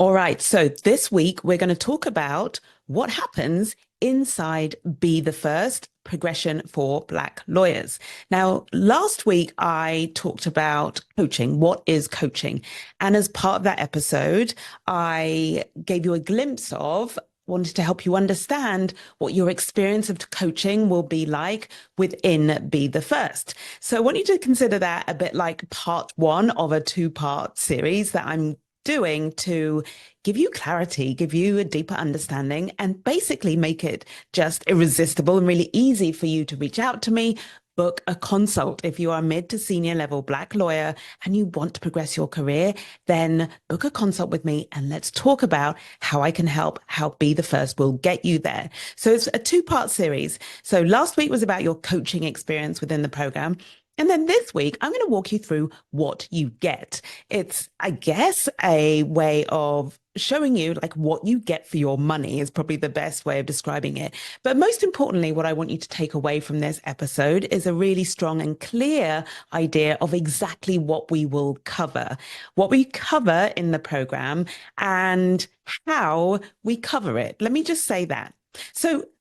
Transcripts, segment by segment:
All right, so this week we're going to talk about what happens inside Be the First progression for Black lawyers. Now, last week I talked about coaching. What is coaching? And as part of that episode, I gave you a glimpse of wanted to help you understand what your experience of coaching will be like within Be the First. So I want you to consider that a bit like part one of a two-part series that I'm doing to give you clarity, give you a deeper understanding, and basically make it just irresistible and really easy for you to reach out to me. Book a consult. If you are a mid to senior level Black lawyer and you want to progress your career, then book a consult with me and let's talk about how I can help, how Be the First will get you there. So it's a two-part series. So last week was about your coaching experience within the program. And then this week, I'm going to walk you through what you get. It's, I guess, a way of showing you like what you get for your money is probably the best way of describing it. But most importantly, what I want you to take away from this episode is a really strong and clear idea of exactly what we will cover, what we cover in the program and how we cover it. Let me just say that.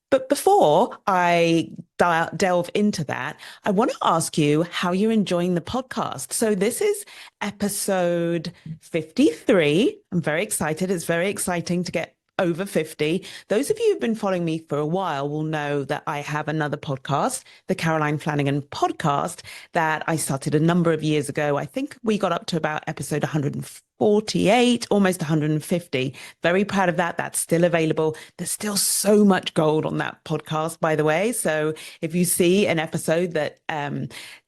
But before I delve into that, I want to ask you how you're enjoying the podcast. So this is episode 53. I'm very excited. It's very exciting to get over 50. Those of you who've been following me for a while will know that I have another podcast, the Caroline Flanagan podcast, that I started a number of years ago. I think we got up to about episode 148, almost 150. Very proud of that. That's still available. There's still so much gold on that podcast, by the way. So if you see an episode that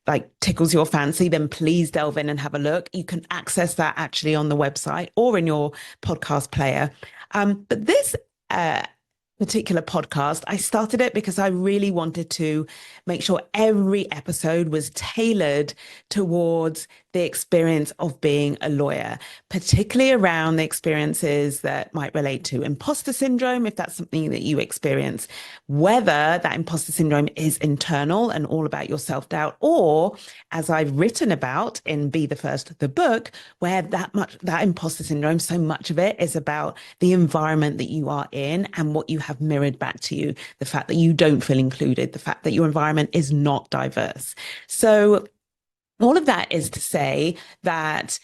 like tickles your fancy, then please delve in and have a look. You can access that actually on the website or in your podcast player. But this particular podcast, I started it because I really wanted to make sure every episode was tailored towards the experience of being a lawyer, particularly around the experiences that might relate to imposter syndrome, if that's something that you experience, whether that imposter syndrome is internal and all about your self-doubt, or as I've written about in Be the First, the book, where that imposter syndrome, so much of it is about the environment that you are in and what you have mirrored back to you, the fact that you don't feel included, the fact that your environment is not diverse. So all of that is to say that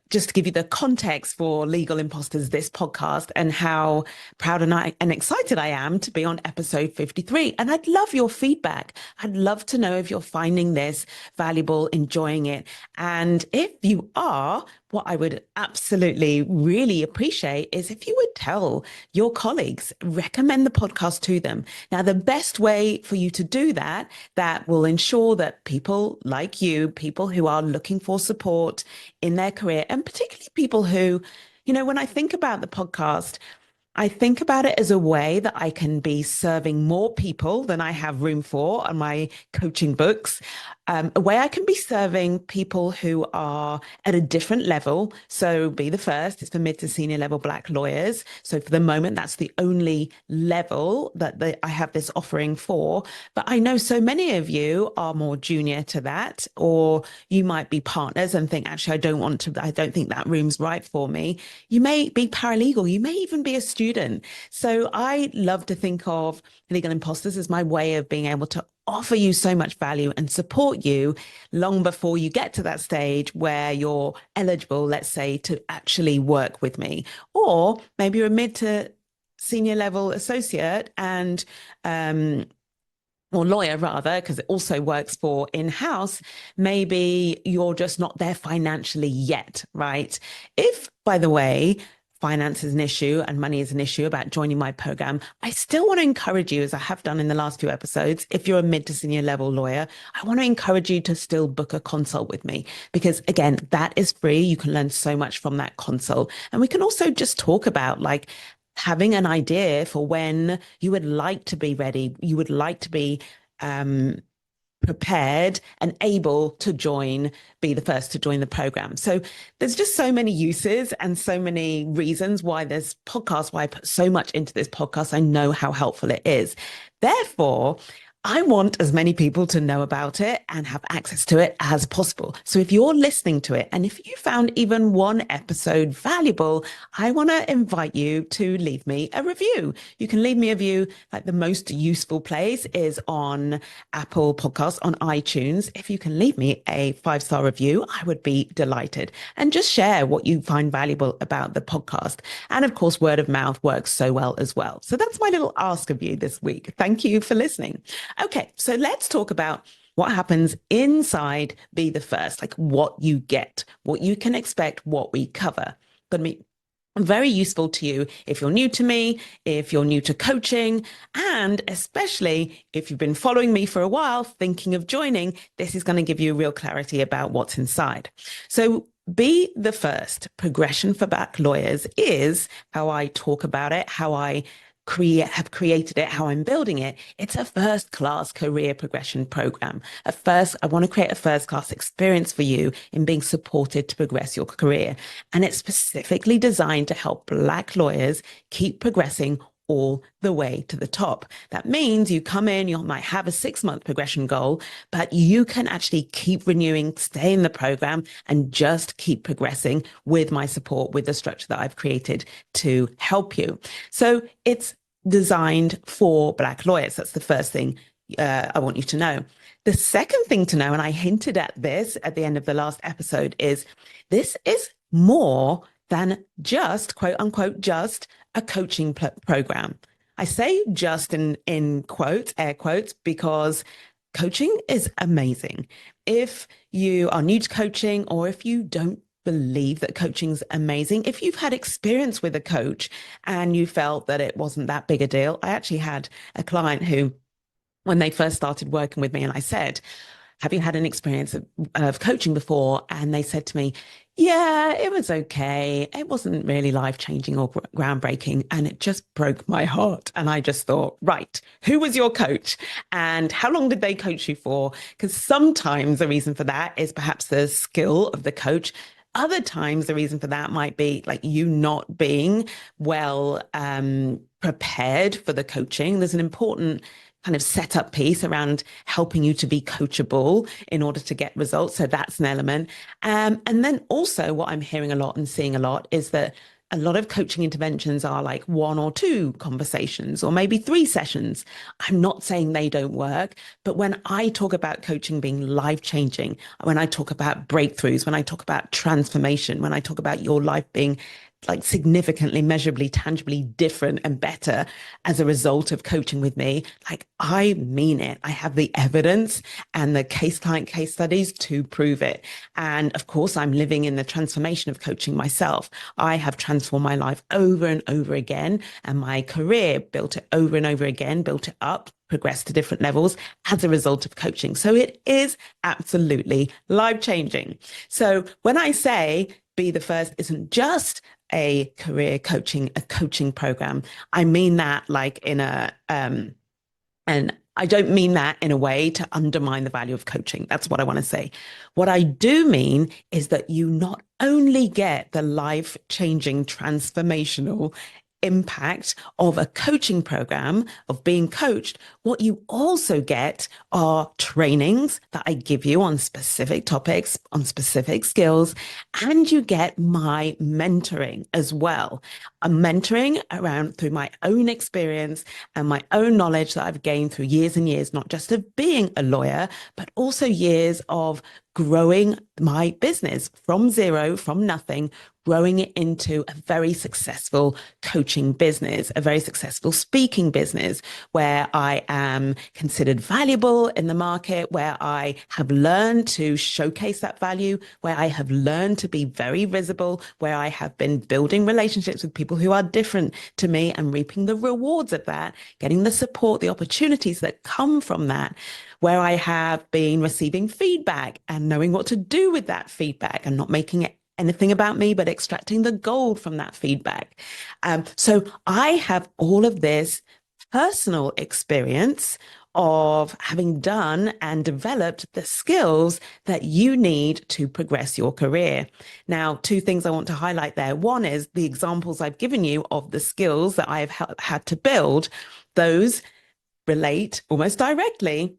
just to give you the context for Legal Imposters, this podcast, and how proud and excited I am to be on episode 53. And I'd love your feedback. I'd love to know if you're finding this valuable, enjoying it. And if you are, what I would absolutely really appreciate is if you would tell your colleagues, recommend the podcast to them. Now, the best way for you to do that will ensure that people like you, people who are looking for support in their career, and particularly people who, when I think about the podcast, I think about it as a way that I can be serving more people than I have room for on my coaching books, a way I can be serving people who are at a different level. So Be the First is for mid to senior level Black lawyers. So for the moment, that's the only level that I have this offering for. But I know so many of you are more junior to that, or you might be partners and think, actually, I don't think that room's right for me. You may be paralegal. You may even be a student. So I love to think of Legal Imposters as my way of being able to offer you so much value and support you long before you get to that stage where you're eligible, let's say, to actually work with me. Or maybe you're a mid to senior level associate and or lawyer rather, because it also works for in-house, maybe you're just not there financially yet, right? If, by the way, finance is an issue and money is an issue about joining my program, I still want to encourage you, as I have done in the last few episodes, if you're a mid to senior level lawyer, I want to encourage you to still book a consult with me because, again, that is free. You can learn so much from that consult. And we can also just talk about having an idea for when you would like to be ready, you would like to be prepared and able to be the first to join the program. So there's just so many uses and so many reasons why this podcast, why I put so much into this podcast. I know how helpful it is. Therefore, I want as many people to know about it and have access to it as possible. So if you're listening to it and if you found even one episode valuable, I want to invite you to leave me a review. You can leave me a review. Like, the most useful place is on Apple Podcasts, on iTunes. If you can leave me a 5-star review, I would be delighted. And just share what you find valuable about the podcast. And of course, word of mouth works so well as well. So that's my little ask of you this week. Thank you for listening. Okay, so let's talk about what happens inside Be the First, like what you get, what you can expect, what we cover. Going to be very useful to you if you're new to me, if you're new to coaching, and especially if you've been following me for a while, thinking of joining. This is going to give you real clarity about what's inside. So Be the First, Progression for Black Lawyers, is how I talk about it, how I have created it, how I'm building it. It's a first-class career progression program. I want to create a first-class experience for you in being supported to progress your career. And it's specifically designed to help Black lawyers keep progressing all the way to the top. That means you come in, you might have a 6-month progression goal, but you can actually keep renewing, stay in the program, and just keep progressing with my support, with the structure that I've created to help you. So it's designed for Black lawyers. That's the first thing I want you to know. The second thing to know, and I hinted at this at the end of the last episode, is this is more than just, quote unquote, just a coaching program. I say just in quotes, air quotes, because coaching is amazing. If you are new to coaching, or if you don't believe that coaching's amazing, if you've had experience with a coach and you felt that it wasn't that big a deal. I actually had a client when they first started working with me, and I said, have you had an experience of coaching before? And they said to me, yeah, it was okay. It wasn't really life-changing or groundbreaking. And it just broke my heart. And I just thought, right, who was your coach? And how long did they coach you for? Because sometimes the reason for that is perhaps the skill of the coach. Other times, the reason for that might be like you not being well prepared for the coaching. There's an important kind of setup piece around helping you to be coachable in order to get results. So that's an element. And then also what I'm hearing a lot and seeing a lot is that a lot of coaching interventions are like 1 or 2 conversations, or maybe 3 sessions. I'm not saying they don't work, but when I talk about coaching being life-changing, when I talk about breakthroughs, when I talk about transformation, when I talk about your life being like significantly, measurably, tangibly different and better as a result of coaching with me, like, I mean it. I have the evidence and the client case studies to prove it. And of course, I'm living in the transformation of coaching myself. I have transformed my life over and over again, and my career built it over and over again, built it up, progressed to different levels as a result of coaching. So it is absolutely life-changing. So when I say Be the First isn't just a coaching program, I mean that like in a, and I don't mean that in a way to undermine the value of coaching. That's what I want to say. What I do mean is that you not only get the life-changing, transformational impact of a coaching program, of being coached, what you also get are trainings that I give you on specific topics, on specific skills, and you get my mentoring as well. A mentoring around through my own experience and my own knowledge that I've gained through years and years, not just of being a lawyer, but also years of growing my business from zero, from nothing, growing it into a very successful coaching business, a very successful speaking business, where I am considered valuable in the market, where I have learned to showcase that value, where I have learned to be very visible, where I have been building relationships with people who are different to me and reaping the rewards of that, getting the support, the opportunities that come from that, where I have been receiving feedback and knowing what to do with that feedback and not making it anything about me, but extracting the gold from that feedback. So I have all of this personal experience of having done and developed the skills that you need to progress your career. Now, 2 things I want to highlight there. One is the examples I've given you of the skills that I have had to build. Those relate almost directly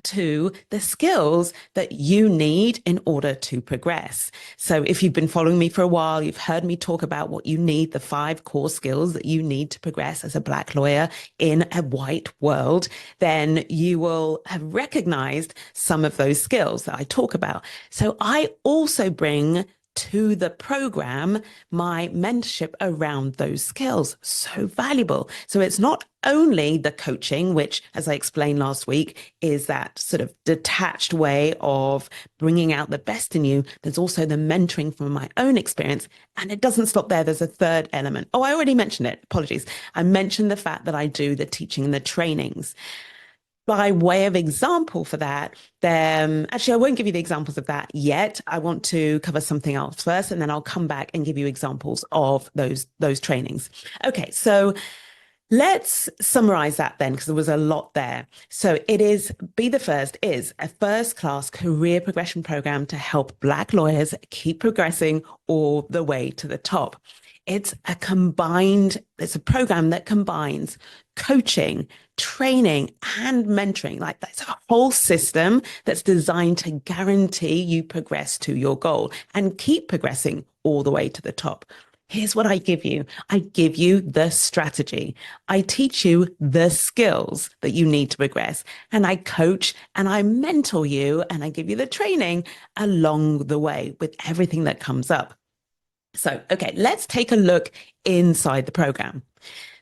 to the skills that you need in order to progress. So if you've been following me for a while, you've heard me talk about what you need, the 5 core skills that you need to progress as a Black lawyer in a white world, then you will have recognized some of those skills that I talk about. So I also bring to the program my mentorship around those skills. So valuable. So it's not only the coaching, which, as I explained last week, is that sort of detached way of bringing out the best in you. There's also the mentoring from my own experience. And it doesn't stop there. There's a third element. Oh, I already mentioned it. Apologies. I mentioned the fact that I do the teaching and the trainings. By way of example for that, then actually, I won't give you the examples of that yet. I want to cover something else first, and then I'll come back and give you examples of those trainings. Okay, so let's summarize that then, because there was a lot there. So it is Be the First is a first-class career progression program to help Black lawyers keep progressing all the way to the top. It's a program that combines coaching, training, and mentoring. Like, that's a whole system that's designed to guarantee you progress to your goal and keep progressing all the way to the top. Here's what I give you. I give you the strategy. I teach you the skills that you need to progress. And I coach and I mentor you and I give you the training along the way with everything that comes up. So, okay, let's take a look inside the program.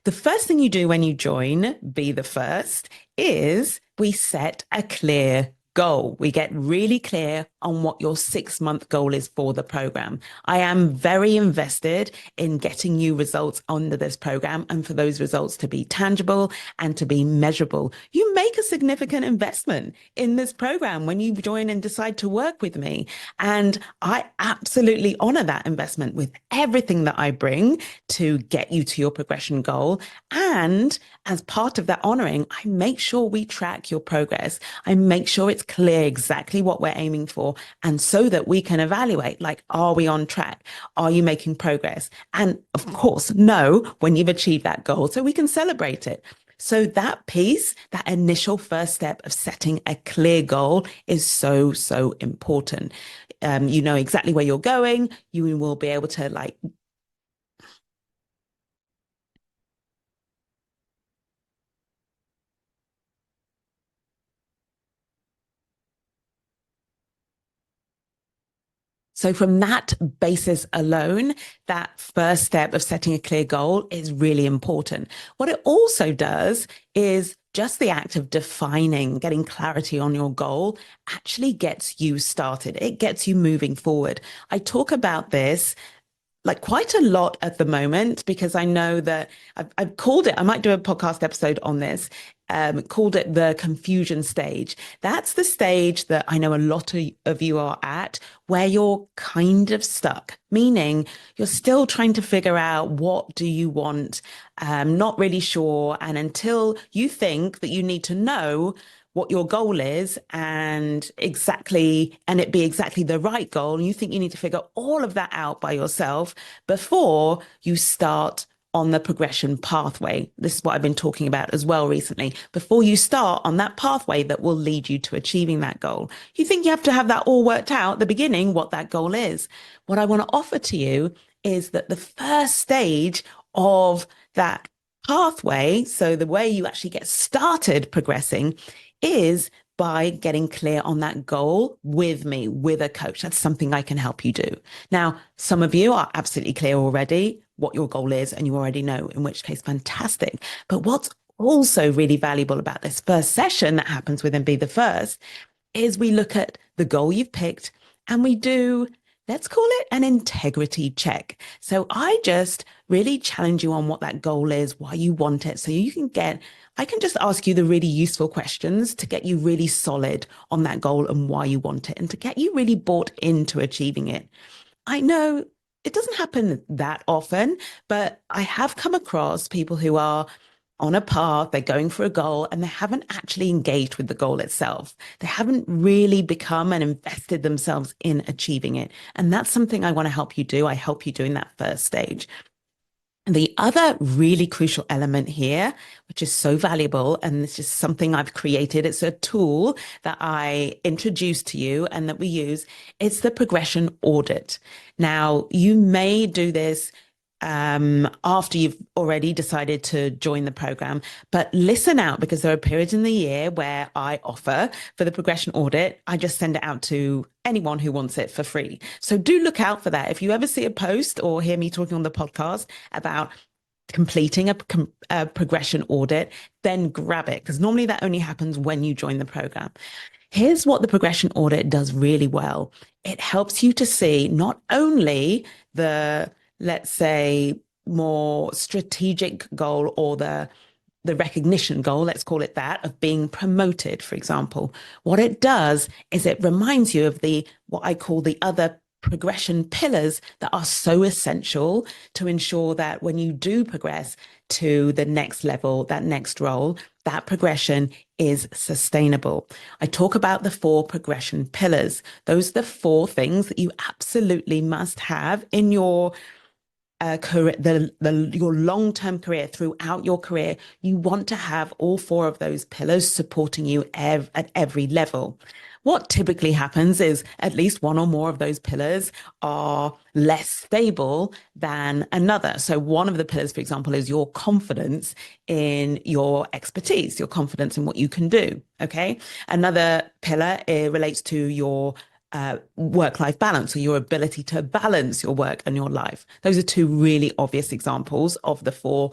The first thing you do when you join Be the First is we set a clear goal. We get really clear on what your 6-month goal is for the program. I am very invested in getting you results under this program and for those results to be tangible and to be measurable. You make a significant investment in this program when you join and decide to work with me. And I absolutely honor that investment with everything that I bring to get you to your progression goal. And as part of that honoring, I make sure we track your progress. I make sure it's clear exactly what we're aiming for. And so that we can evaluate, like, are we on track? Are you making progress? And of course, know when you've achieved that goal so we can celebrate it. So that piece, that initial first step of setting a clear goal is so, so important. You know exactly where you're going. You will be able to So from that basis alone, that first step of setting a clear goal is really important. What it also does is just the act of defining, getting clarity on your goal actually gets you started. It gets you moving forward. I talk about this like quite a lot at the moment because I know that I've called it, I might do a podcast episode on this, called it the confusion stage. That's the stage that I know a lot of you are at where you're kind of stuck, meaning you're still trying to figure out what do you want, not really sure. And until you think that you need to know what your goal is and it be exactly the right goal. And you think you need to figure all of that out by yourself before you start on the progression pathway. This is what I've been talking about as well recently. Before you start on that pathway that will lead you to achieving that goal, you think you have to have that all worked out at the beginning, what that goal is. What I want to offer to you is that the first stage of that pathway, so the way you actually get started progressing, is by getting clear on that goal with me, with a coach. That's something I can help you do. Now, some of you are absolutely clear already what your goal is, and you already know, in which case, fantastic. But what's also really valuable about this first session that happens within Be the First is we look at the goal you've picked and we do, let's call it an integrity check. So I just really challenge you on what that goal is, why you want it. So I can just ask you the really useful questions to get you really solid on that goal and why you want it and to get you really bought into achieving it. I know it doesn't happen that often, but I have come across people who are on a path, they're going for a goal, and they haven't actually engaged with the goal itself. They haven't really become and invested themselves in achieving it. And that's something I want to help you do. I help you do in that first stage. The other really crucial element here, which is so valuable, and this is something I've created, it's a tool that I introduced to you and that we use, it's the progression audit. Now, you may do this after you've already decided to join the program. But listen out, because there are periods in the year where I offer for the progression audit. I just send it out to anyone who wants it for free. So do look out for that. If you ever see a post or hear me talking on the podcast about completing a progression audit, then grab it, because normally that only happens when you join the program. Here's what the progression audit does really well. It helps you to see not only the, let's say, more strategic goal, or the recognition goal, let's call it that, of being promoted, for example. What it does is it reminds you of the, what I call the other progression pillars that are so essential to ensure that when you do progress to the next level, that next role, that progression is sustainable. I talk about the 4 progression pillars. Those are the 4 things that you absolutely must have in your career, your long-term career, throughout your career. You want to have all 4 of those pillars supporting you at every level. What typically happens is at least one or more of those pillars are less stable than another. So one of the pillars, for example, is your confidence in your expertise, your confidence in what you can do. Okay. Another pillar relates to your work-life balance, or your ability to balance your work and your life. Those are 2 really obvious examples of the 4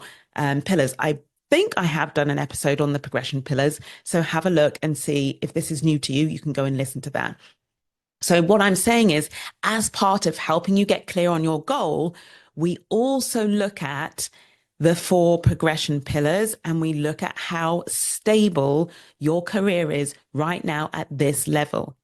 pillars. I think I have done an episode on the progression pillars, so have a look and see. If this is new to you, you can go and listen to that. So what I'm saying is, as part of helping you get clear on your goal, we also look at the 4 progression pillars, and we look at how stable your career is right now at this level.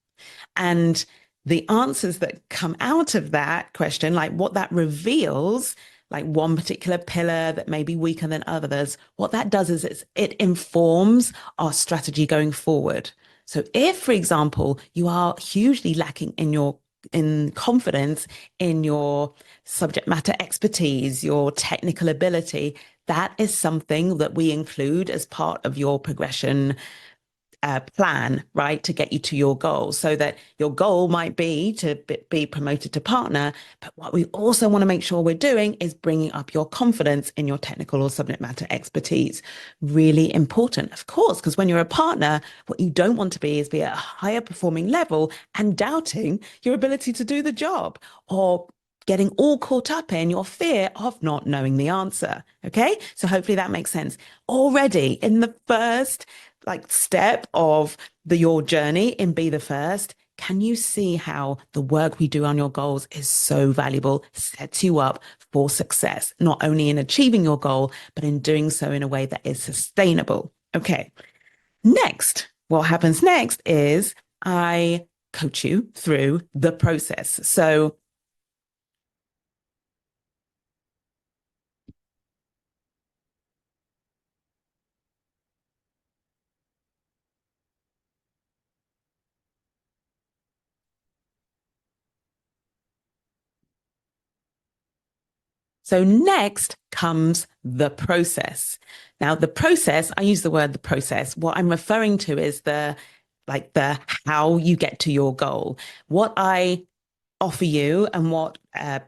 And the answers that come out of that question, like what that reveals, like one particular pillar that may be weaker than others, what that does is it informs our strategy going forward. So if, for example, you are hugely lacking in confidence in your subject matter expertise, your technical ability, that is something that we include as part of your progression plan, right, to get you to your goal. So that your goal might be to be promoted to partner, but what we also want to make sure we're doing is bringing up your confidence in your technical or subject matter expertise. Really important, of course, because when you're a partner, what you don't want to be is be at a higher performing level and doubting your ability to do the job, or getting all caught up in your fear of not knowing the answer. Okay, so hopefully that makes sense. Already in the first step of your journey in Be the First, can you see how the work we do on your goals is so valuable, sets you up for success, not only in achieving your goal, but in doing so in a way that is sustainable? Okay. Next, what happens next is I coach you through the process. So next comes the process. Now, the process, I use the word the process. What I'm referring to is the how you get to your goal. What I offer you, and what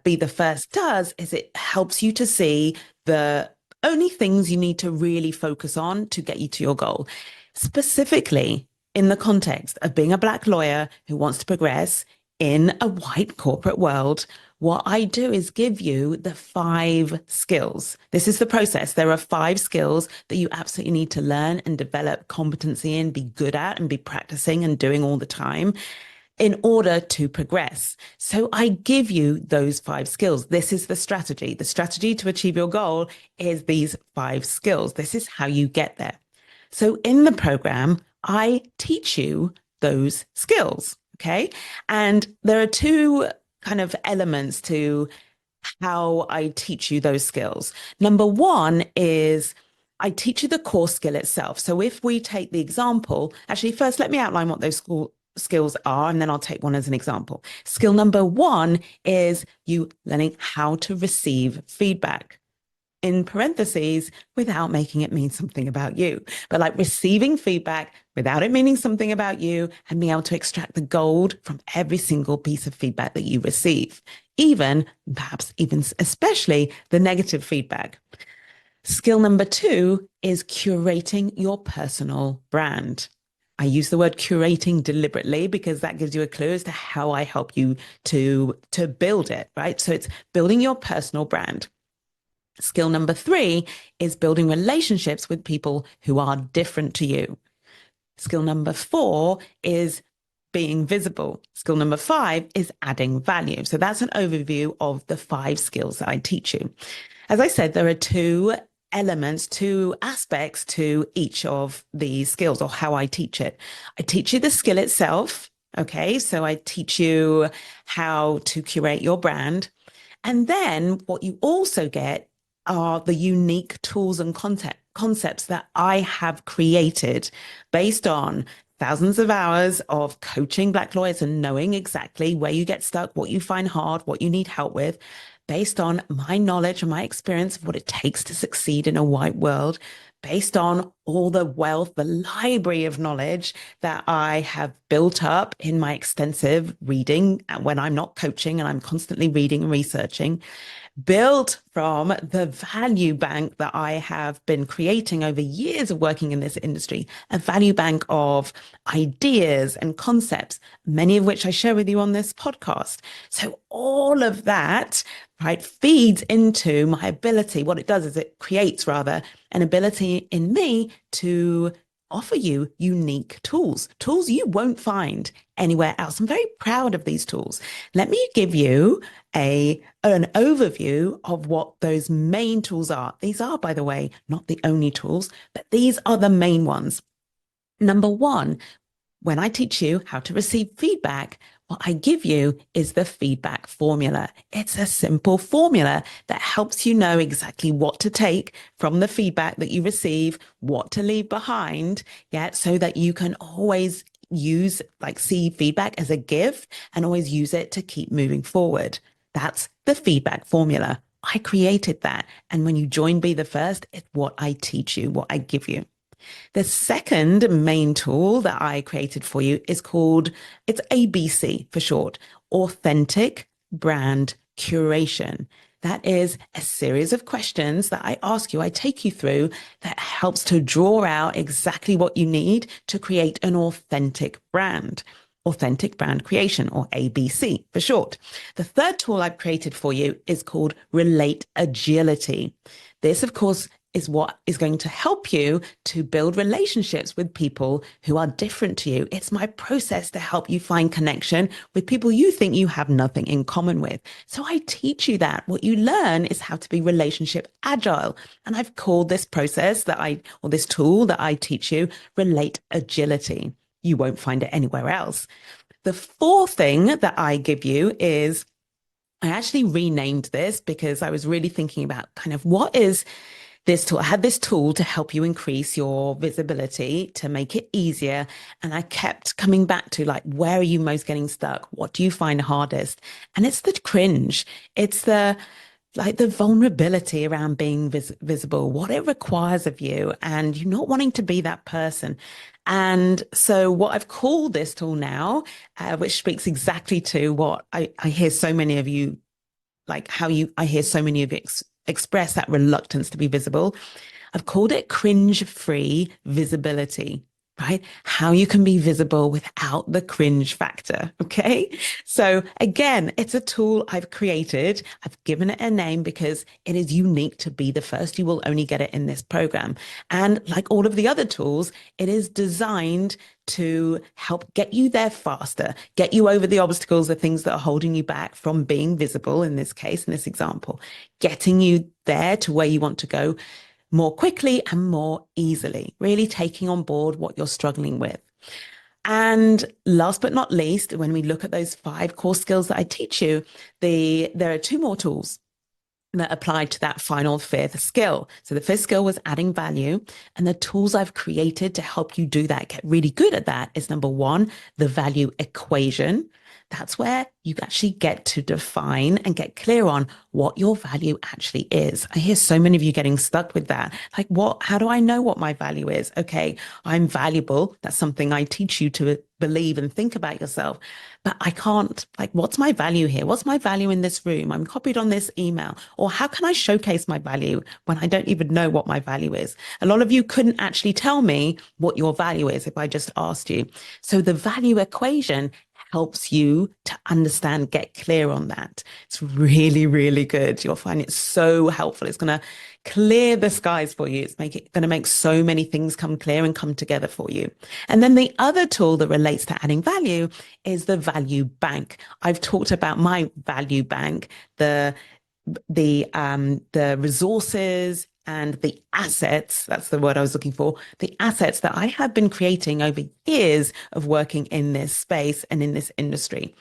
Be the First does, is it helps you to see the only things you need to really focus on to get you to your goal. Specifically, in the context of being a Black lawyer who wants to progress in a white corporate world, what I do is give you the 5 skills. This is the process. There are 5 skills that you absolutely need to learn and develop competency in, be good at, and be practicing and doing all the time in order to progress. So I give you those 5 skills. This is the strategy. The strategy to achieve your goal is these 5 skills. This is how you get there. So in the program, I teach you those skills. Okay. And there are 2 kind of elements to how I teach you those skills. Number 1 is I teach you the core skill itself. So if we take the example, actually, first, let me outline what those skills are, and then I'll take one as an example. Skill number 1 is you learning how to receive feedback. in parentheses without making it mean something about you, but like receiving feedback without it meaning something about you and being able to extract the gold from every single piece of feedback that you receive, even perhaps even especially the negative feedback. Skill number 2 is curating your personal brand. I use the word curating deliberately because that gives you a clue as to how I help you to build it, right? So it's building your personal brand. Skill number 3 is building relationships with people who are different to you. Skill number 4 is being visible. Skill number 5 is adding value. So that's an overview of the 5 skills that I teach you. As I said, there are 2 elements, 2 aspects to each of these skills, or how I teach it. I teach you the skill itself. Okay, so I teach you how to curate your brand. And then what you also get are the unique tools and concepts that I have created based on thousands of hours of coaching Black lawyers and knowing exactly where you get stuck, what you find hard, what you need help with, based on my knowledge and my experience of what it takes to succeed in a white world, based on all the wealth, the library of knowledge that I have built up in my extensive reading when I'm not coaching and I'm constantly reading and researching, built from the value bank that I have been creating over years of working in this industry, a value bank of ideas and concepts, many of which I share with you on this podcast. So all of that, right, feeds into my ability. What it does is it creates rather an ability in me to offer you unique tools you won't find anywhere else. I'm very proud of these tools. Let me give you an overview of what those main tools are. These are, by the way, not the only tools, but these are the main ones. Number 1, when I teach you how to receive feedback, what I give you is the feedback formula. It's a simple formula that helps you know exactly what to take from the feedback that you receive, what to leave behind, so that you can always see feedback as a gift and always use it to keep moving forward. That's the feedback formula. I created that. And when you join Be the First, it's what I teach you, what I give you. The second main tool that I created for you is it's ABC for short, Authentic Brand Curation. That is a series of questions that I ask you, I take you through, that helps to draw out exactly what you need to create an authentic brand. Authentic Brand Creation, or ABC for short. The third tool I've created for you is called Relate Agility. This, of course, is what is going to help you to build relationships with people who are different to you. It's my process to help you find connection with people you think you have nothing in common with. So I teach you that. What you learn is how to be relationship agile. And I've called this process or this tool that I teach you, Relate Agility. You won't find it anywhere else. The fourth thing that I give you is, I actually renamed this because I was really thinking about kind of what is this tool. I had this tool to help you increase your visibility, to make it easier. And I kept coming back to where are you most getting stuck? What do you find hardest? And it's the cringe. It's the vulnerability around being visible, what it requires of you, and you not wanting to be that person. And so what I've called this tool now, which speaks exactly to what I hear so many of you, I hear so many of you express that reluctance to be visible. I've called it cringe-free visibility, right? How you can be visible without the cringe factor. Okay. So again, it's a tool I've created. I've given it a name because it is unique to Be the First. You will only get it in this program. And like all of the other tools, it is designed to help get you there faster, get you over the obstacles, the things that are holding you back from being visible in this case, in this example, getting you there to where you want to go more quickly and more easily, really taking on board what you're struggling with. And last but not least, when we look at those 5 core skills that I teach you, there are 2 more tools that apply to that final 5th skill. So the 5th skill was adding value, and the tools I've created to help you do that, get really good at that, is number 1, the value equation. That's where you actually get to define and get clear on what your value actually is. I hear so many of you getting stuck with that. Like, how do I know what my value is? Okay, I'm valuable. That's something I teach you to believe and think about yourself. But I can't, like, what's my value here? What's my value in this room? I'm copied on this email. Or how can I showcase my value when I don't even know what my value is? A lot of you couldn't actually tell me what your value is if I just asked you. So the value equation helps you to understand, get clear on that. It's really, really good. You'll find it so helpful. It's going to clear the skies for you. It's going to make so many things come clear and come together for you. And then the other tool that relates to adding value is the value bank. I've talked about my value bank, the resources and the assets, that's the word I was looking for, the assets that I have been creating over years of working in this space and in this industry.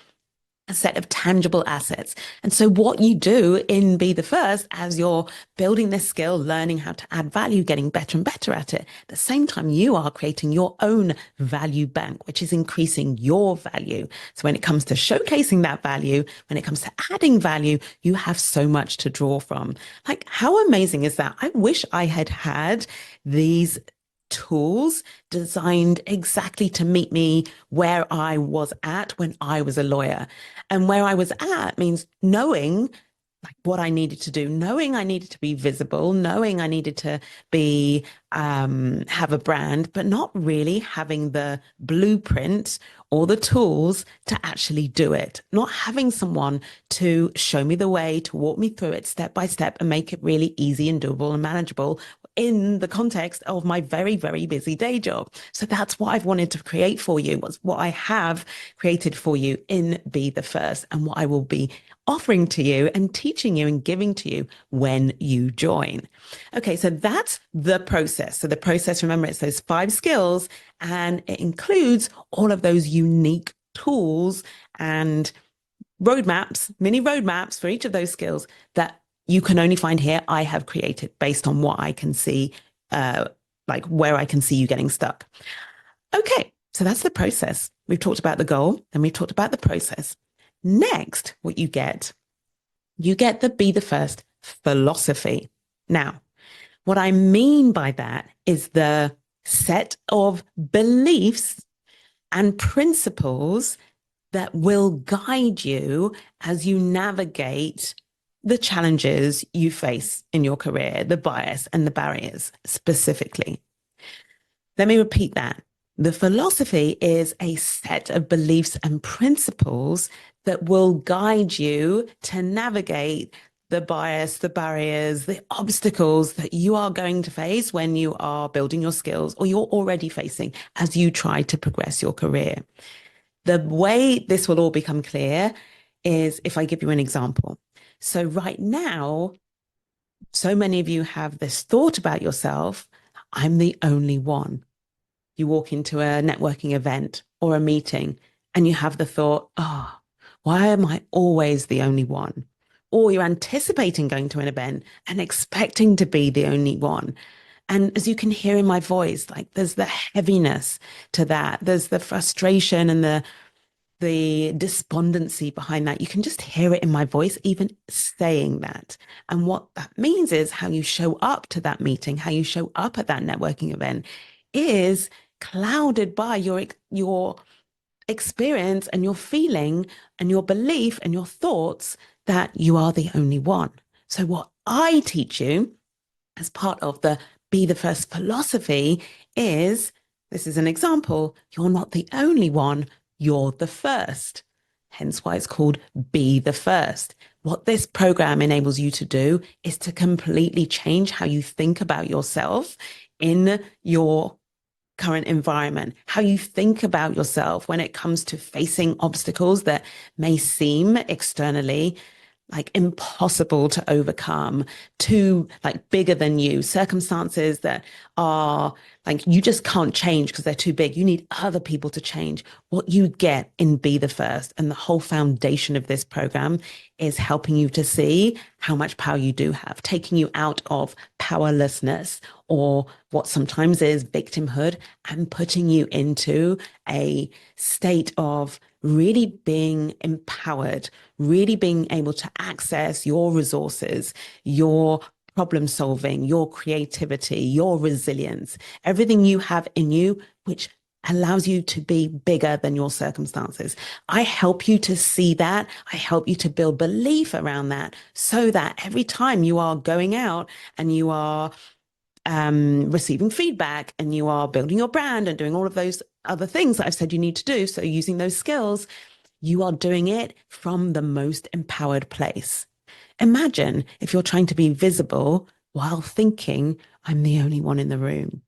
A set of tangible assets. And so what you do in Be the First, as you're building this skill, learning how to add value, getting better and better at it, at the same time, you are creating your own value bank, which is increasing your value. So when it comes to showcasing that value, when it comes to adding value, you have so much to draw from. Like, how amazing is that? I wish I had had these tools designed exactly to meet me where I was at when I was a lawyer. And where I was at means knowing like what I needed to do, knowing I needed to be visible, knowing I needed to be have a brand, but not really having the blueprint or the tools to actually do it. Not having someone to show me the way, to walk me through it step by step and make it really easy and doable and manageable in the context of my very, very busy day job. So that's what I've wanted to create for you, was what I have created for you in Be the First, and what I will be offering to you and teaching you and giving to you when you join. Okay, so that's the process. So the process, remember, it's those 5 skills, and it includes all of those unique tools and roadmaps, mini roadmaps for each of those skills that you can only find here. I have created based on what I can see, like where I can see you getting stuck. Okay, so that's the process. We've talked about the goal and we've talked about the process. Next, what you get the Be the First philosophy. Now, what I mean by that is the set of beliefs and principles that will guide you as you navigate the challenges you face in your career, the bias and the barriers specifically. Let me repeat that. The philosophy is a set of beliefs and principles that will guide you to navigate the bias, the barriers, the obstacles that you are going to face when you are building your skills, or you're already facing as you try to progress your career. The way this will all become clear is if I give you an example. So right now, so many of you have this thought about yourself: I'm the only one. You walk into a networking event or a meeting and you have the thought, oh, why am I always the only one? Or you're anticipating going to an event and expecting to be the only one. And as you can hear in my voice, like there's the heaviness to that. There's the frustration and the despondency behind that. You can just hear it in my voice, even saying that. And what that means is how you show up to that meeting, how you show up at that networking event is clouded by your experience and your feeling and your belief and your thoughts that you are the only one. So what I teach you as part of the Be the First philosophy is, this is an example, you're not the only one, you're the first. Hence why it's called Be the First. What this program enables you to do is to completely change how you think about yourself in your current environment, how you think about yourself when it comes to facing obstacles that may seem externally like impossible to overcome, too like bigger than you, circumstances that are like you just can't change because they're too big. You need other people to change. What you get in Be the First, and the whole foundation of this program, is helping you to see how much power you do have, taking you out of powerlessness or what sometimes is victimhood, and putting you into a state of really being empowered, really being able to access your resources, your problem solving, your creativity, your resilience, everything you have in you, which allows you to be bigger than your circumstances. I help you to see that. I help you to build belief around that so that every time you are going out and you are receiving feedback and you are building your brand and doing all of those other things that I've said you need to do. So using those skills, you are doing it from the most empowered place. Imagine if you're trying to be visible while thinking, I'm the only one in the room.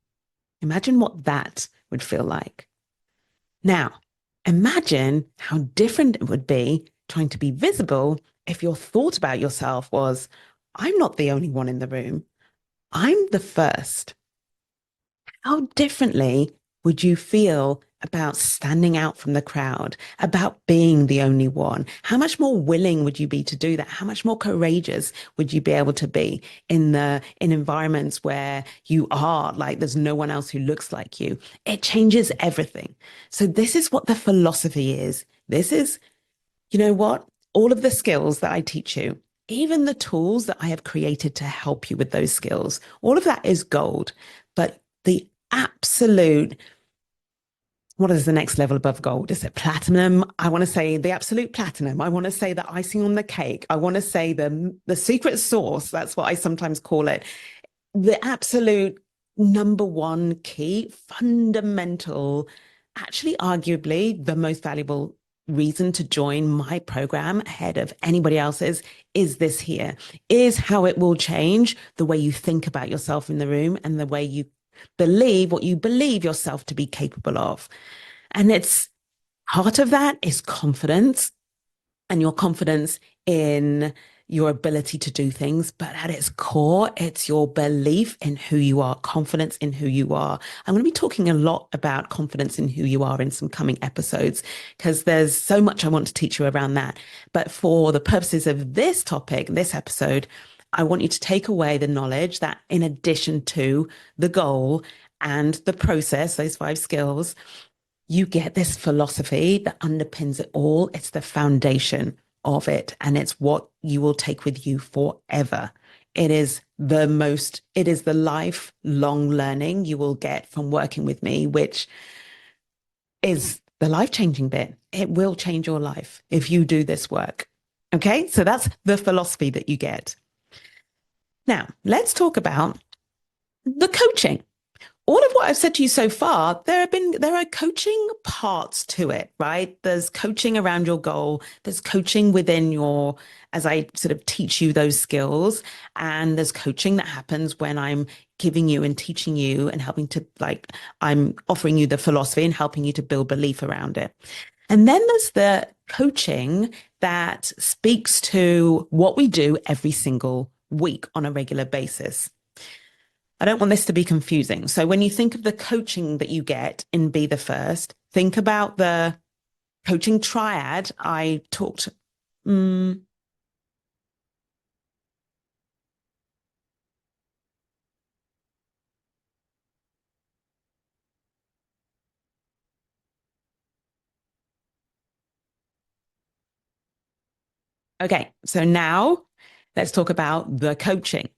Imagine what that would feel like. Now, imagine how different it would be trying to be visible if your thought about yourself was, I'm not the only one in the room. I'm the first. How differently would you feel about standing out from the crowd, about being the only one? How much more willing would you be to do that? How much more courageous would you be able to be in environments where you are like there's no one else who looks like you? It changes everything. So this is what the philosophy is. This is, you know what? All of the skills that I teach you, even the tools that I have created to help you with those skills, all of that is gold. But the absolute, what is the next level above gold? Is it platinum? I want to say the absolute platinum. I want to say the icing on the cake. I want to say the secret sauce. That's what I sometimes call it. The absolute number one key, fundamental, actually arguably the most valuable reason to join my program ahead of anybody else's is this here, is how it will change the way you think about yourself in the room and the way you believe what you believe yourself to be capable of. And it's part of that is confidence and your confidence in your ability to do things. But at its core, it's your belief in who you are, confidence in who you are. I'm going to be talking a lot about confidence in who you are in some coming episodes because there's so much I want to teach you around that. But for the purposes of this topic, this episode, I want you to take away the knowledge that in addition to the goal and the process, those 5 skills, you get this philosophy that underpins it all. It's the foundation of it, and it's what you will take with you forever. It is the lifelong learning you will get from working with me, which is the life-changing bit. It will change your life if you do this work. Okay, so that's the philosophy that you get. Now, let's talk about the coaching. All of what I've said to you so far, there are coaching parts to it, right? There's coaching around your goal, there's coaching within your, as I sort of teach you those skills, and there's coaching that happens when I'm giving you and teaching you and helping to like I'm offering you the philosophy and helping you to build belief around it. And then there's the coaching that speaks to what we do every single week on a regular basis. I don't want this to be confusing. So when you think of the coaching that you get in Be the First, think about the coaching triad I talked. Mm, okay, so now let's talk about the coaching.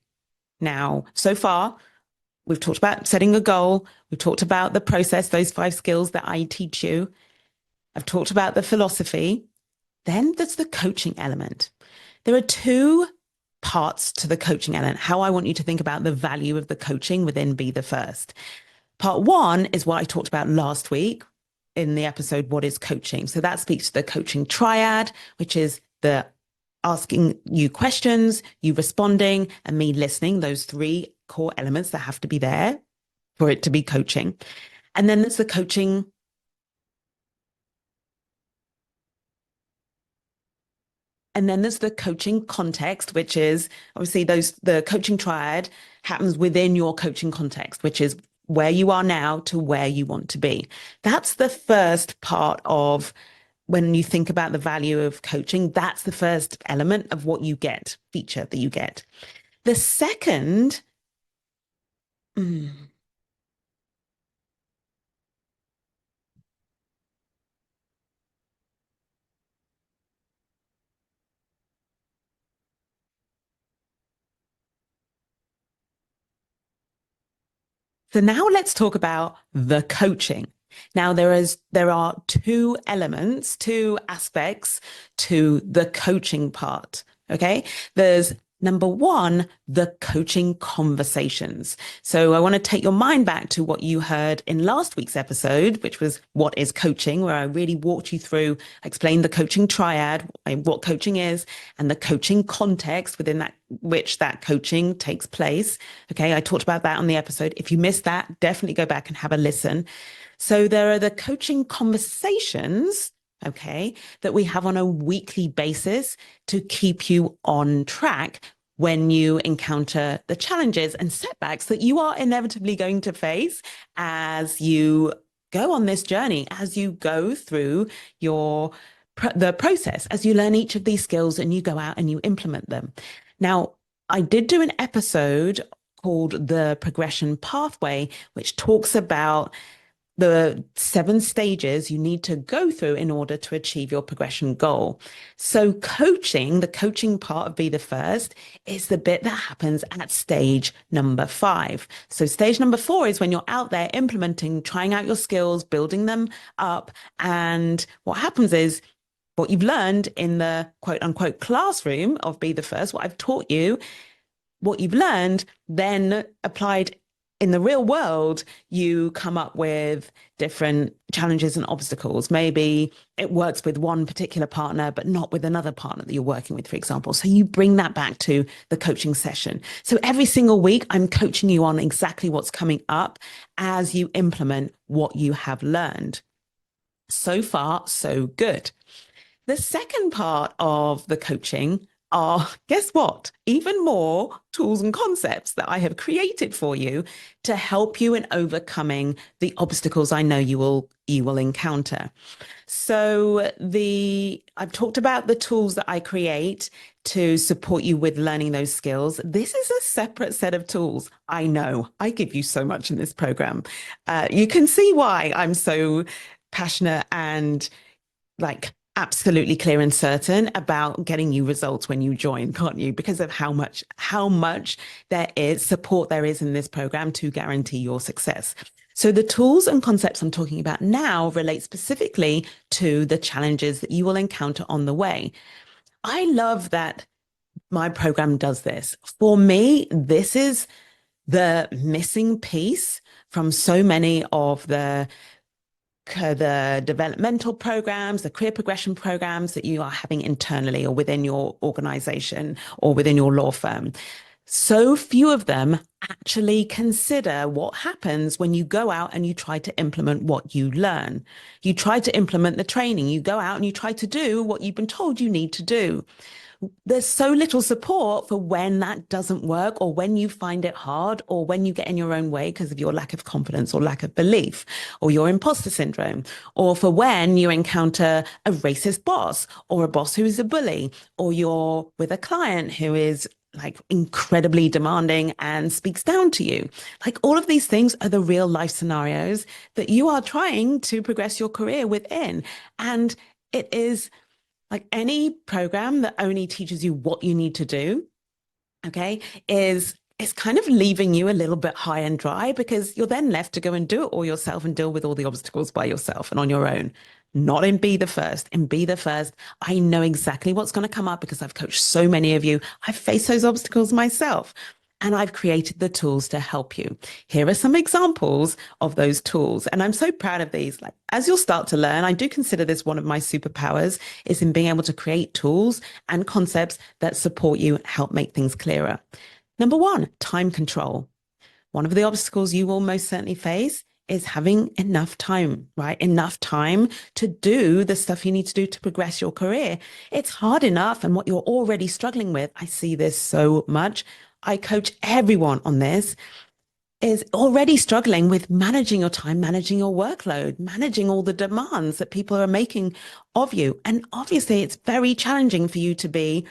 Now, so far, we've talked about setting a goal. We've talked about the process, those 5 skills that I teach you. I've talked about the philosophy. Then there's the coaching element. There are 2 parts to the coaching element, how I want you to think about the value of the coaching within Be the First. Part 1 is what I talked about last week in the episode, What is Coaching? So that speaks to the coaching triad, which is the asking you questions, you responding, and me listening, those 3 core elements that have to be there for it to be coaching. And then there's the coaching. And then there's the coaching context, which is obviously the coaching triad happens within your coaching context, which is where you are now to where you want to be. That's the first part of when you think about the value of coaching, that's the first element of what you get, feature that you get. The second, mm, So now let's talk about the coaching. Now there are two elements, two aspects to the coaching part. Okay. There's number one, the coaching conversations. So I want to take your mind back to what you heard in last week's episode, which was what is coaching, where I really walked you through, explained the coaching triad, what coaching is, and the coaching context within that which that coaching takes place. Okay, I talked about that on the episode. If you missed that, definitely go back and have a listen. So there are the coaching conversations, okay, that we have on a weekly basis to keep you on track when you encounter the challenges and setbacks that you are inevitably going to face as you go on this journey, as you go through the process, as you learn each of these skills and you go out and you implement them. Now, I did do an episode called The Progression Pathway, which talks about the 7 stages you need to go through in order to achieve your progression goal. So coaching, the coaching part of Be the First, is the bit that happens at stage number 5. So stage number 4 is when you're out there implementing, trying out your skills, building them up. And what happens is what you've learned in the quote unquote classroom of Be the First, what I've taught you, what you've learned, then applied in the real world, you come up with different challenges and obstacles. Maybe it works with one particular partner, but not with another partner that you're working with, for example. So you bring that back to the coaching session. So every single week, I'm coaching you on exactly what's coming up as you implement what you have learned. So far, so good. The second part of the coaching are, guess what? Even more tools and concepts that I have created for you to help you in overcoming the obstacles I know you will encounter. So I've talked about the tools that I create to support you with learning those skills. This is a separate set of tools. I know I give you so much in this program. You can see why I'm so passionate and absolutely clear and certain about getting you results when you join, can't you? Because of how much there is support there is in this program to guarantee your success. So the tools and concepts I'm talking about now relate specifically to the challenges that you will encounter on the way. I love that my program does this. For me, this is the missing piece from so many of the developmental programs, the career progression programs that you are having internally or within your organization or within your law firm. So few of them actually consider what happens when you go out and you try to implement what you learn. You try to implement the training, you go out and you try to do what you've been told you need to do. There's so little support for when that doesn't work, or when you find it hard, or when you get in your own way because of your lack of confidence or lack of belief, or your imposter syndrome, or for when you encounter a racist boss, or a boss who is a bully, or you're with a client who is incredibly demanding and speaks down to you. All of these things are the real life scenarios that you are trying to progress your career within. And it is any program that only teaches you what you need to do, okay, is kind of leaving you a little bit high and dry, because you're then left to go and do it all yourself and deal with all the obstacles by yourself and on your own. Not in Be the First. In Be the First, I know exactly what's going to come up because I've coached so many of you. I've faced those obstacles myself. And I've created the tools to help you. Here are some examples of those tools. And I'm so proud of these. As you'll start to learn, I do consider this one of my superpowers, is in being able to create tools and concepts that support you and help make things clearer. Number 1, time control. One of the obstacles you will most certainly face is having enough time, right? Enough time to do the stuff you need to do to progress your career. It's hard enough. And what you're already struggling with, I see this so much. I coach everyone on this, is already struggling with managing your time, managing your workload, managing all the demands that people are making of you. And obviously it's very challenging for you to be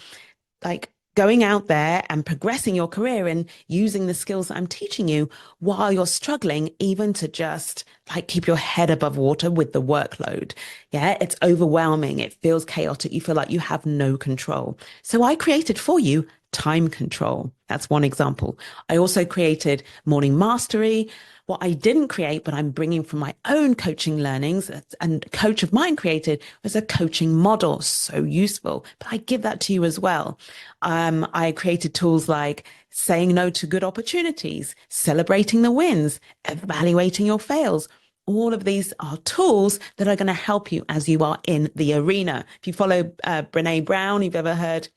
going out there and progressing your career and using the skills that I'm teaching you while you're struggling even to just keep your head above water with the workload. Yeah, it's overwhelming. It feels chaotic. You feel like you have no control. So I created for you time control. That's one example. I also created Morning Mastery. What I didn't create, but I'm bringing from my own coaching learnings, and a coach of mine created, was a coaching model. So useful, but I give that to you as well. I created tools like saying no to good opportunities, celebrating the wins, evaluating your fails. All of these are tools that are going to help you as you are in the arena. If you follow Brene Brown, you've ever heard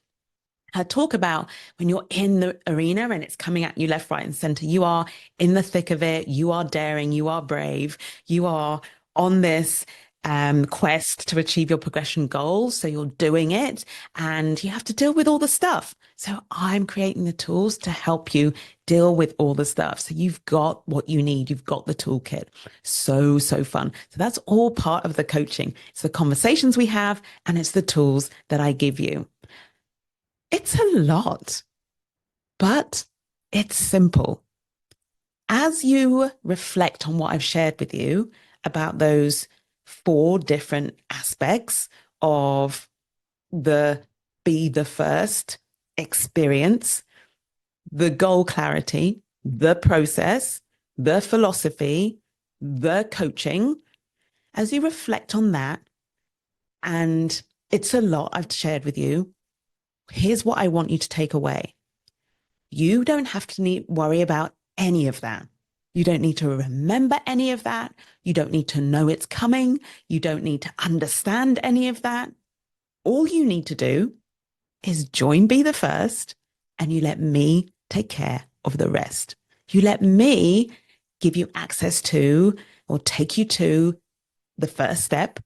her talk about when you're in the arena and it's coming at you left, right, and center, you are in the thick of it, you are daring, you are brave, you are on this quest to achieve your progression goals. So you're doing it and you have to deal with all the stuff. So I'm creating the tools to help you deal with all the stuff. So you've got what you need. You've got the toolkit. So fun. So that's all part of the coaching. It's the conversations we have and it's the tools that I give you. It's a lot, but it's simple. As you reflect on what I've shared with you about those 4 different aspects of the Be the First experience, the goal clarity, the process, the philosophy, the coaching, as you reflect on that, and it's a lot I've shared with you, here's what I want you to take away. You don't have to worry about any of that. You don't need to remember any of that. You don't need to know it's coming. You don't need to understand any of that. All you need to do is join Be the First, and you let me take care of the rest. You let me give you access to or take you to the first step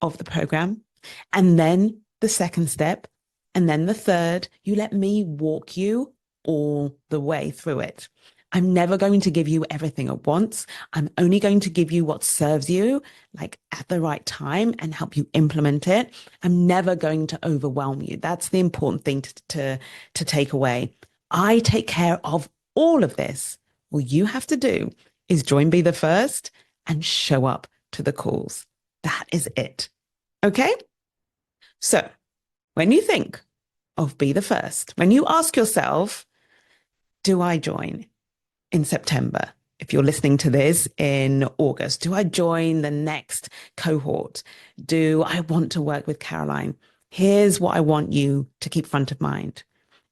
of the program, and then the second step, and then the third. You let me walk you all the way through it. I'm never going to give you everything at once. I'm only going to give you what serves you, like at the right time, and help you implement it. I'm never going to overwhelm you. That's the important thing to take away. I take care of all of this. All you have to do is join Be the First and show up to the calls. That is it. Okay? So when you think of Be the First, when you ask yourself, do I join in September? If you're listening to this in August, do I join the next cohort? Do I want to work with Caroline? Here's what I want you to keep front of mind.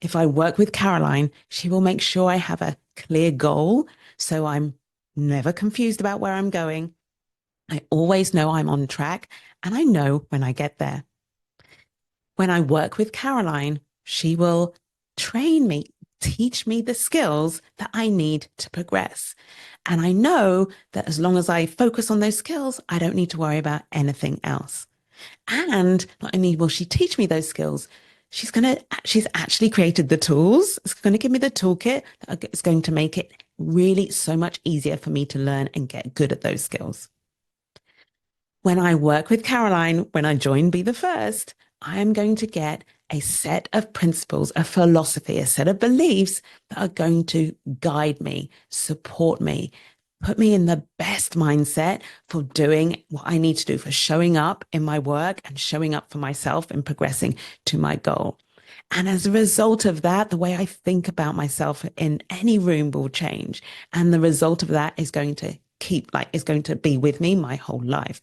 If I work with Caroline, she will make sure I have a clear goal, so I'm never confused about where I'm going. I always know I'm on track, and I know when I get there. When I work with Caroline, she will train me, teach me the skills that I need to progress. And I know that as long as I focus on those skills, I don't need to worry about anything else. And not only will she teach me those skills, she's actually created the tools. It's going to give me the toolkit that is going to make it really so much easier for me to learn and get good at those skills. When I work with Caroline, when I join Be the First, I am going to get a set of principles, a philosophy, a set of beliefs that are going to guide me, support me, put me in the best mindset for doing what I need to do, for showing up in my work and showing up for myself and progressing to my goal. And as a result of that, the way I think about myself in any room will change. And the result of that is going to be with me my whole life.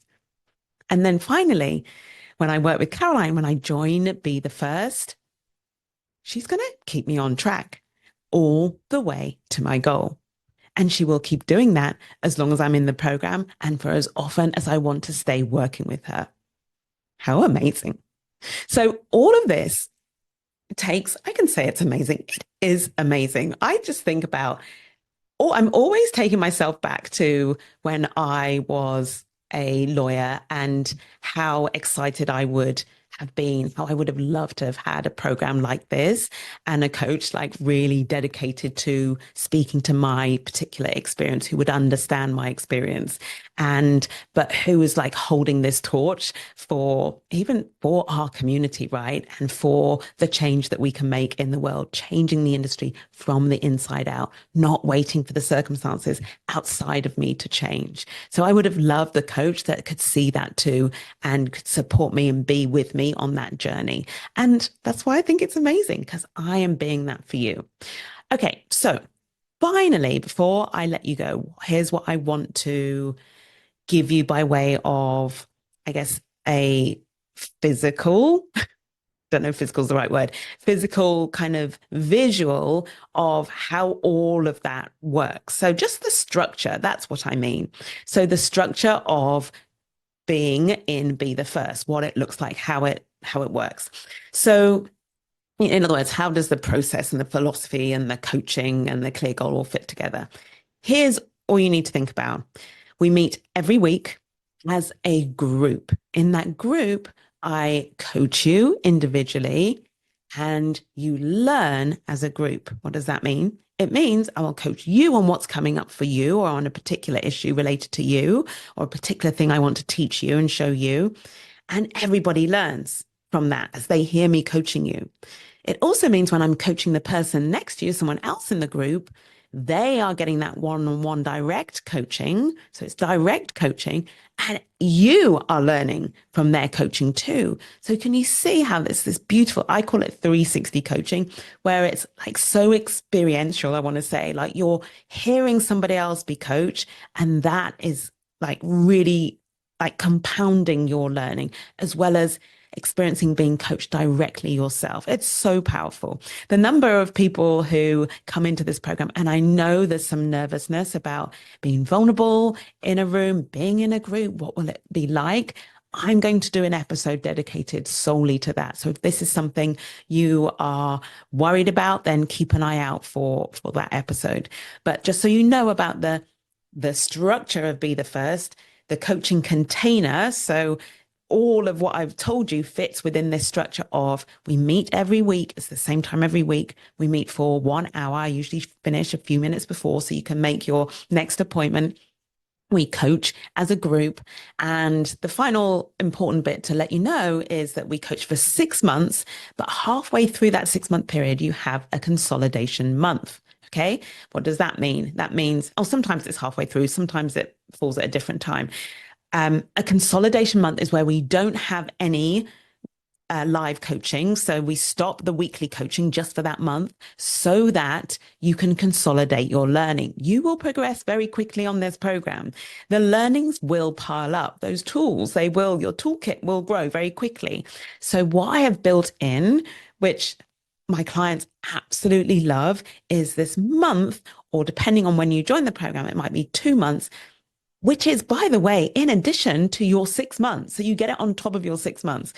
And then finally, when I work with Caroline, when I join Be the First, she's going to keep me on track all the way to my goal. And she will keep doing that as long as I'm in the program and for as often as I want to stay working with her. How amazing. So all of this I can say it's amazing. It is amazing. I just think about, I'm always taking myself back to when I was a lawyer and how excited I would have been, how I would have loved to have had a program like this and a coach like really dedicated to speaking to my particular experience, who would understand my experience, but who was like holding this torch for our community, right? And for the change that we can make in the world, changing the industry from the inside out, not waiting for the circumstances outside of me to change. So I would have loved the coach that could see that too and could support me and be with me me on that journey. And that's why I think it's amazing, because I am being that for you. Okay, so finally, before I let you go, here's what I want to give you by way of, I guess, a physical, don't know if physical is the right word, physical kind of visual of how all of that works. So just the structure, that's what I mean. So the structure of being in Be the First, what it looks like, how it works. So in other words, how does the process and the philosophy and the coaching and the clear goal all fit together? Here's all you need to think about. We meet every week as a group. In that group, I coach you individually and you learn as a group. What does that mean? It means I will coach you on what's coming up for you or on a particular issue related to you or a particular thing I want to teach you and show you. And everybody learns from that as they hear me coaching you. It also means when I'm coaching the person next to you, someone else in the group, they are getting that one-on-one direct coaching. So it's direct coaching, and you are learning from their coaching too. So can you see how this beautiful, I call it 360 coaching, where it's like so experiential, I want to say, like you're hearing somebody else be coached, and that is like really like compounding your learning as well as experiencing being coached directly yourself. It's so powerful. The number of people who come into this program, and I know there's some nervousness about being vulnerable in a room, being in a group, what will it be like? I'm going to do an episode dedicated solely to that. So if this is something you are worried about, then keep an eye out for that episode. But just so you know about the structure of Be the First, the coaching container. So all of what I've told you fits within this structure of we meet every week. It's the same time every week. We meet for 1 hour. I usually finish a few minutes before so you can make your next appointment. We coach as a group. And the final important bit to let you know is that we coach for 6 months, but halfway through that 6-month period, you have a consolidation month. Okay. What does that mean? That means, oh, sometimes it's halfway through, sometimes it falls at a different time. A consolidation month is where we don't have any live coaching. So we stop the weekly coaching just for that month so that you can consolidate your learning. You will progress very quickly on this program. The learnings will pile up. Those tools, your toolkit will grow very quickly. So what I have built in, which my clients absolutely love, is this month, or depending on when you join the program, it might be 2 months, which is, by the way, in addition to your 6 months. So you get it on top of your 6 months.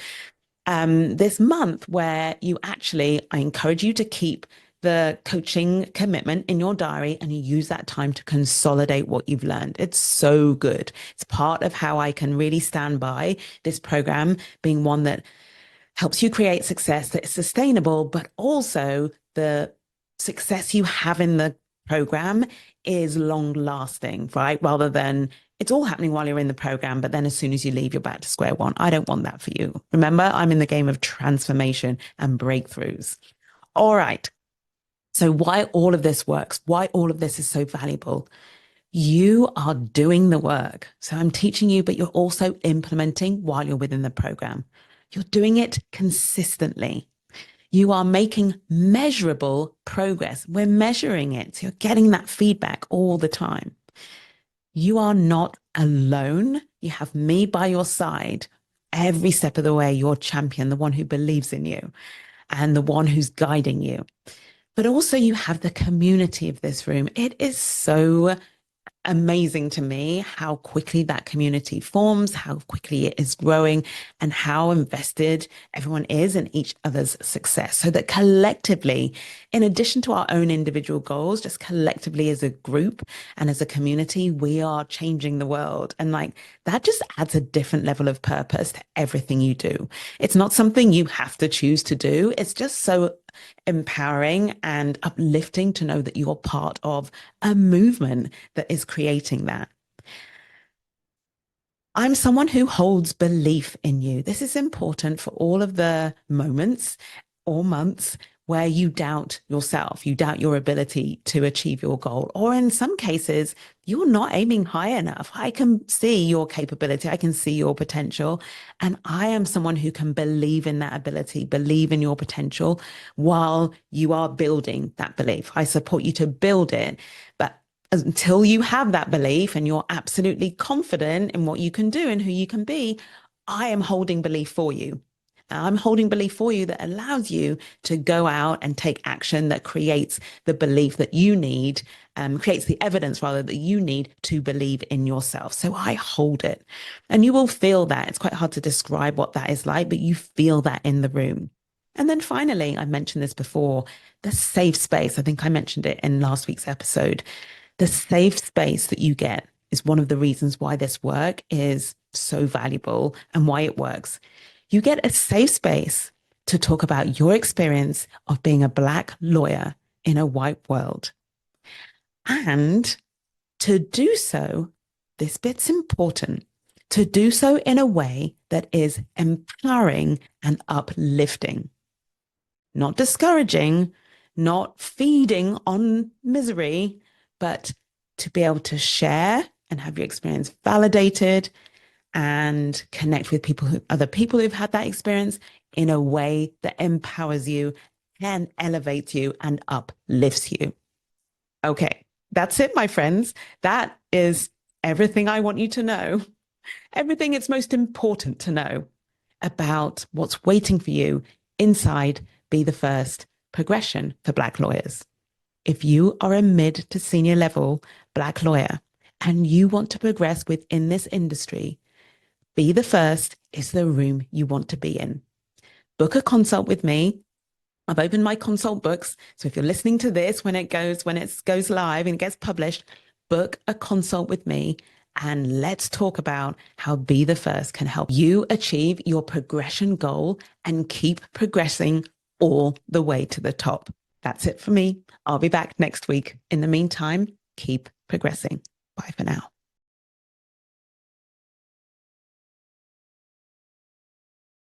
This month where I encourage you to keep the coaching commitment in your diary and you use that time to consolidate what you've learned. It's so good. It's part of how I can really stand by this program being one that helps you create success that is sustainable, but also the success you have in the program is long lasting, right? Rather than it's all happening while you're in the program, but then as soon as you leave, you're back to square one. I don't want that for you. Remember, I'm in the game of transformation and breakthroughs. All right. So why all of this works, why all of this is so valuable. You are doing the work. So I'm teaching you, but you're also implementing while you're within the program. You're doing it consistently. You are making measurable progress. We're measuring it. So you're getting that feedback all the time. You are not alone. You have me by your side every step of the way, your champion, the one who believes in you and the one who's guiding you. But also you have the community of this room. It is so amazing to me how quickly that community forms, how quickly it is growing, and how invested everyone is in each other's success. So that collectively, in addition to our own individual goals, just collectively as a group and as a community, we are changing the world. And like that just adds a different level of purpose to everything you do. It's not something you have to choose to do. It's just so empowering and uplifting to know that you're part of a movement that is creating that. I'm someone who holds belief in you. This is important for all of the moments or months where you doubt yourself, you doubt your ability to achieve your goal, or in some cases, you're not aiming high enough. I can see your capability, I can see your potential, and I am someone who can believe in that ability, believe in your potential while you are building that belief. I support you to build it, but until you have that belief and you're absolutely confident in what you can do and who you can be, I am holding belief for you. I'm holding belief for you that allows you to go out and take action that creates the belief that you need, creates the evidence rather that you need to believe in yourself. So I hold it. And you will feel that. It's quite hard to describe what that is like, but you feel that in the room. And then finally, I mentioned this before, the safe space. I think I mentioned it in last week's episode. The safe space that you get is one of the reasons why this work is so valuable and why it works. You get a safe space to talk about your experience of being a Black lawyer in a white world. And to do so, this bit's important, to do so in a way that is empowering and uplifting, not discouraging, not feeding on misery, but to be able to share and have your experience validated and connect with other people who've had that experience in a way that empowers you and elevates you and uplifts you. Okay, that's it, my friends. That is everything I want you to know, everything it's most important to know about what's waiting for you inside Be the First progression for Black lawyers. If you are a mid to senior level Black lawyer and you want to progress within this industry, Be the First is the room you want to be in. Book a consult with me. I've opened my consult books. So if you're listening to this when it goes live and it gets published, book a consult with me and let's talk about how Be the First can help you achieve your progression goal and keep progressing all the way to the top. That's it for me. I'll be back next week. In the meantime, keep progressing. Bye for now.